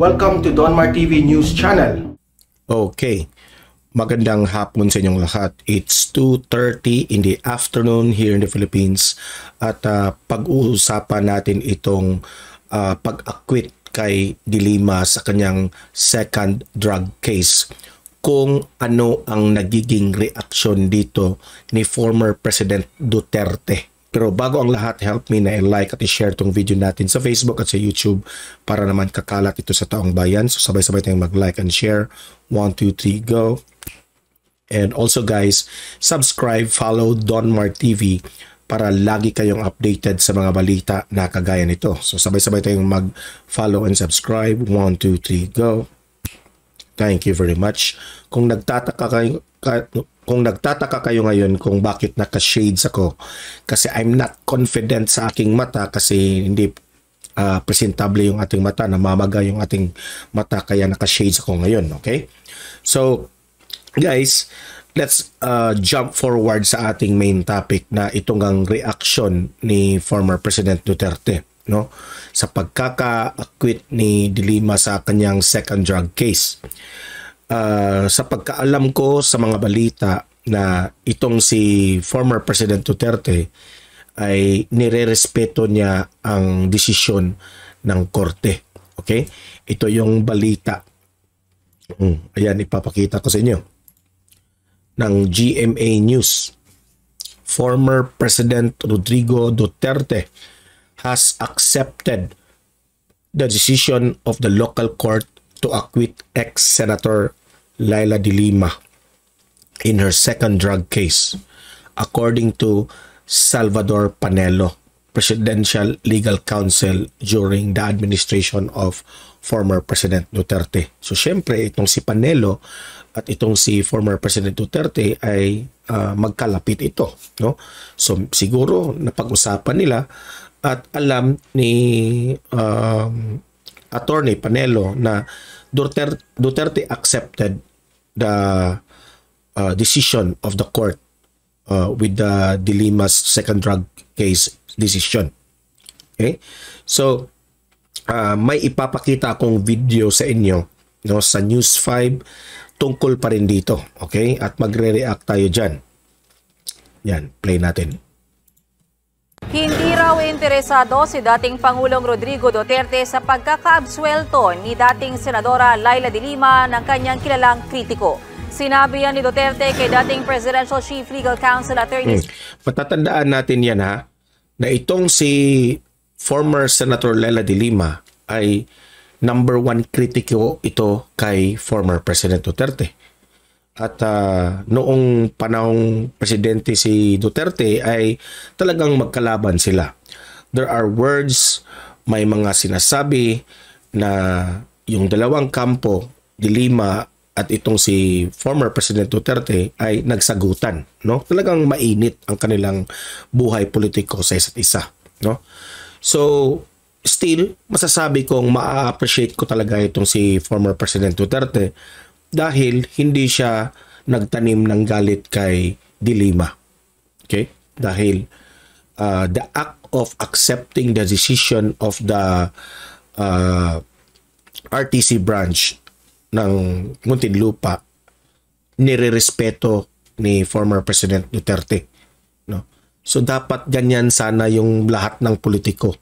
Welcome to Donmar TV News Channel. Okay, magandang hapon sa inyong lahat. It's 2:30 in the afternoon here in the Philippines at pag-uusapan natin itong pag-acquit kay De Lima sa kanyang second drug case. Kung ano ang nagiging reaksyon dito ni former President Duterte. Pero bago ang lahat, help me na i-like at i-share tong video natin sa Facebook at sa YouTube para naman kakalat ito sa taong bayan. So sabay-sabay tayong mag-like and share. 1, 2, 3, go! And also guys, subscribe, follow Donmar TV para lagi kayong updated sa mga balita na kagaya nito. So sabay-sabay tayong mag-follow and subscribe. 1, 2, 3, go! Thank you very much. Kung nagtataka kayo ngayon kung bakit naka-shades ako, kasi I'm not confident sa aking mata kasi hindi presentable yung ating mata, namamaga yung ating mata kaya naka-shades ako ngayon, okay? So, guys, let's jump forward sa ating main topic na itong ang reaction ni former President Duterte, no? Sa pagkaka-acquit ni De Lima sa kanyang second drug case. Sa pagkaalam ko sa mga balita na itong si former President Duterte ay nirerespeto niya ang desisyon ng korte. Okay? Ito yung balita. Ayan, ipapakita ko sa inyo. Ng GMA News. Former President Rodrigo Duterte has accepted the decision of the local court to acquit ex-Senator Leila De Lima in her second drug case, according to Salvador Panelo, Presidential Legal Counsel during the administration of former President Duterte. So syempre itong si Panelo at itong si former President Duterte ay magkalapit ito, no? So siguro napag-usapan nila at alam ni Attorney Panelo na Duterte accepted the decision of the court with the De Lima's second drug case decision. Okay? So, may ipapakita akong video sa inyo, no, sa News 5 tungkol pa rin dito. Okay? At magre-react tayo dyan. Yan, play natin. Hindi raw interesado si dating Pangulong Rodrigo Duterte sa pagkakaabsuelto ni dating Senadora Leila De Lima ng kanyang kilalang kritiko. Sinabi yan ni Duterte kay dating Presidential Chief Legal Counsel Attorney. Patatandaan natin yan ha, na itong si former Senator Leila De Lima ay number 1 kritiko ito kay former President Duterte. At noong panahong presidente si Duterte ay talagang magkalaban sila. There are words, may mga sinasabi na yung dalawang kampo, De Lima at itong si former President Duterte ay nagsagutan, no? Talagang mainit ang kanilang buhay politiko sa isa't isa, no? So, still masasabi kong ma-appreciate ko talaga itong si former President Duterte dahil hindi siya nagtanim ng galit kay De Lima. Okay? Dahil the act of accepting the decision of the RTC branch ng Muntinlupa nirerespeto ni former President Duterte. No? So dapat ganyan sana yung lahat ng politiko.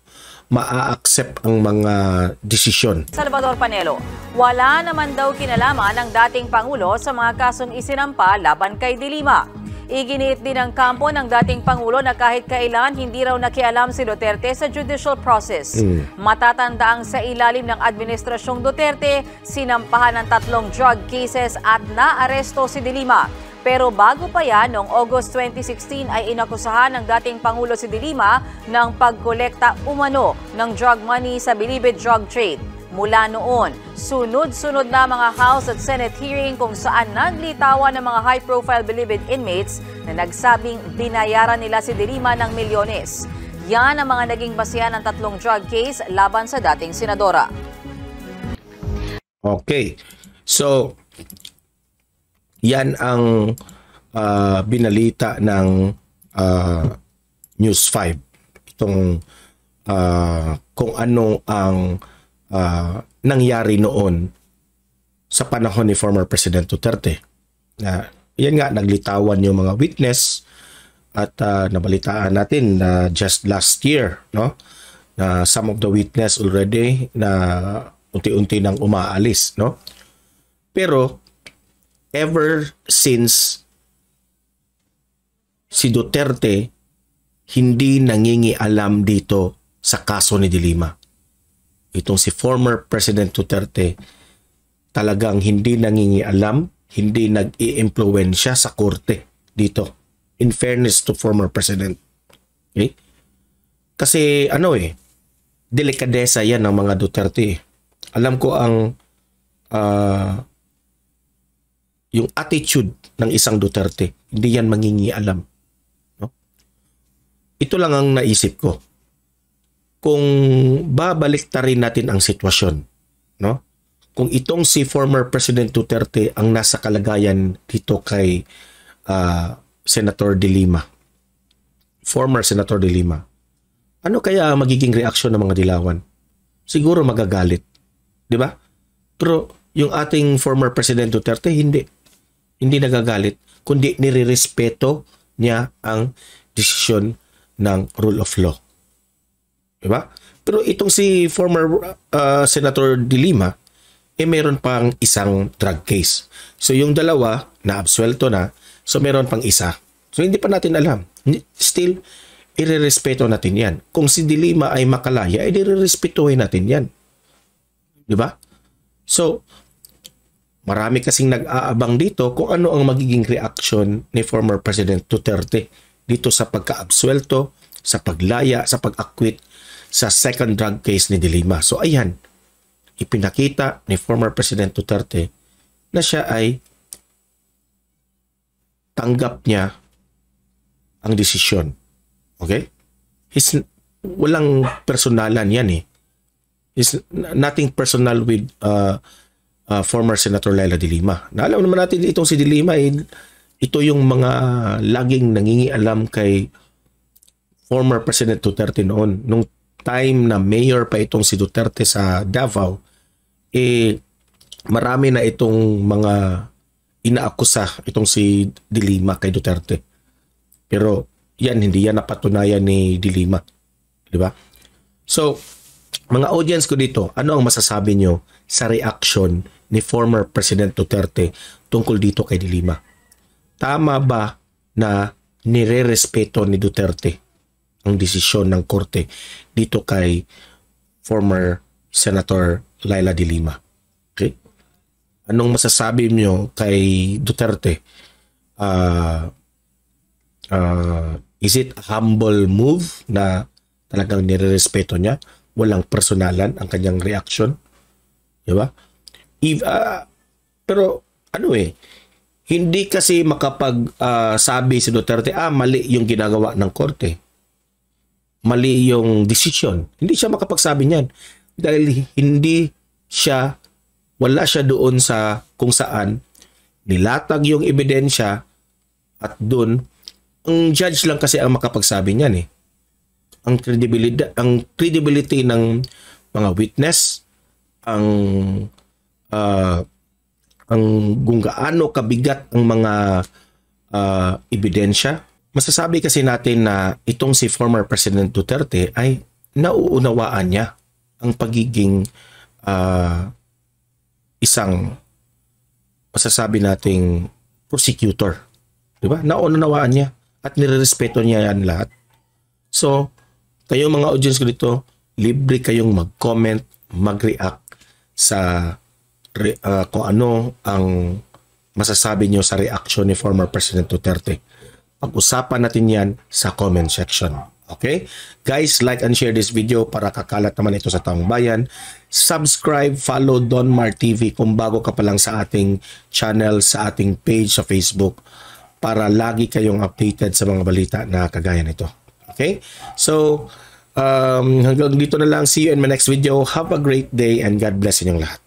Ma-accept ang mga desisyon. Salvador Panelo, wala naman daw kinalaman ng dating Pangulo sa mga kasong isinampa laban kay De Lima. Iginiit din ng kampo ng dating Pangulo na kahit kailan hindi raw nakialam si Duterte sa judicial process. Matatandaang sa ilalim ng Administrasyong Duterte, sinampahan ng 3 drug cases at naaresto si De Lima. Pero bago pa yan, noong August 2016 ay inakusahan ng dating Pangulo si De Lima ng pagkolekta umano ng drug money sa bilibid drug trade. Mula noon, sunod-sunod na mga House at Senate hearing kung saan naglitawan ng mga high-profile bilibid inmates na nagsabing binayaran nila si De Lima ng milyones. Yan ang mga naging basihan ng 3 drug case laban sa dating senadora. Okay. So, yan ang binalita ng News 5. Itong kung ano ang nangyari noon sa panahon ni former President Duterte. Yan nga, naglitawan yung mga witness at nabalitaan natin na just last year, no? Na some of the witness already na unti-unti nang umaalis, no? Pero ever since si Duterte hindi nangingialam dito sa kaso ni De Lima. Itong si former President Duterte talagang hindi nangingialam, hindi nag-i-impluwensya sa korte dito. In fairness to former President. Okay? Kasi delikadesa yan ng mga Duterte. Alam ko ang yung attitude ng isang Duterte, hindi yan mangingialam. No? Ito lang ang naisip ko. Kung babaliktarin natin ang sitwasyon, no? Kung itong si former President Duterte ang nasa kalagayan dito kay Senator De Lima, former Senator De Lima, ano kaya magiging reaksyon ng mga dilawan? Siguro magagalit, di ba? Pero yung ating former President Duterte, hindi nagagalit, kundi nirirespeto niya ang desisyon ng rule of law. Di ba? Pero itong si former Senator De Lima, meron pang isang drug case. So yung dalawa, na-absuelto na, so meron pang isa. So hindi pa natin alam. Still, irerespeto natin yan. Kung si De Lima ay makalaya, irerespetuhin natin yan. Di ba? So, marami kasing nag-aabang dito kung ano ang magiging reaction ni former President Duterte dito sa pagka-absuelto, sa paglaya, sa pag-acquit sa second drug case ni De Lima. So ayan, ipinakita ni former President Duterte na siya ay tanggap niya ang desisyon. Okay? Walang personalan yan eh. It's nothing personal with former Senator Leila De Lima. Alam naman natin itong si De Lima, ito yung mga laging nangingialam kay former President Duterte noon. Nung time na mayor pa itong si Duterte sa Davao, marami na itong mga inaakusa itong si De Lima kay Duterte. Pero hindi yan napatunayan ni De Lima. Di ba? So, mga audience ko dito, ano ang masasabi nyo sa reaction ni former President Duterte tungkol dito kay De Lima? Tama ba na nire-respeto ni Duterte ang desisyon ng korte dito kay former Senator Leila De Lima? Okay? Anong masasabi nyo kay Duterte? Is it a humble move na talagang nire-respeto niya? Walang personalan ang kanyang reaction? Diba? Pero hindi kasi makapag-sabi si Duterte, mali yung ginagawa ng korte. Mali yung decision. Hindi siya makapagsabi niyan. Dahil wala siya doon sa kung saan nilatag yung ebidensya at doon, ang judge lang kasi ang makapagsabi niyan eh. Ang credibility ng mga witness, ang kung gaano kabigat ang mga ebidensya. Masasabi kasi natin na itong si former President Duterte ay nauunawaan niya ang pagiging isang masasabi nating prosecutor. Diba? Nauunawaan niya at nirerespeto niya yan lahat. So, kayong mga audience ko dito, libre kayong mag-comment, mag-react sa kung ano ang masasabi nyo sa reaction ni former President Duterte. Pag-usapan natin yan sa comment section. Okay? Guys, like and share this video para kakalat naman ito sa taong bayan. Subscribe, follow Don Mar TV kung bago ka pa lang sa ating channel, sa ating page sa Facebook para lagi kayong updated sa mga balita na kagaya nito. Okay? So, hanggang dito na lang. See you in my next video. Have a great day and God bless inyong lahat.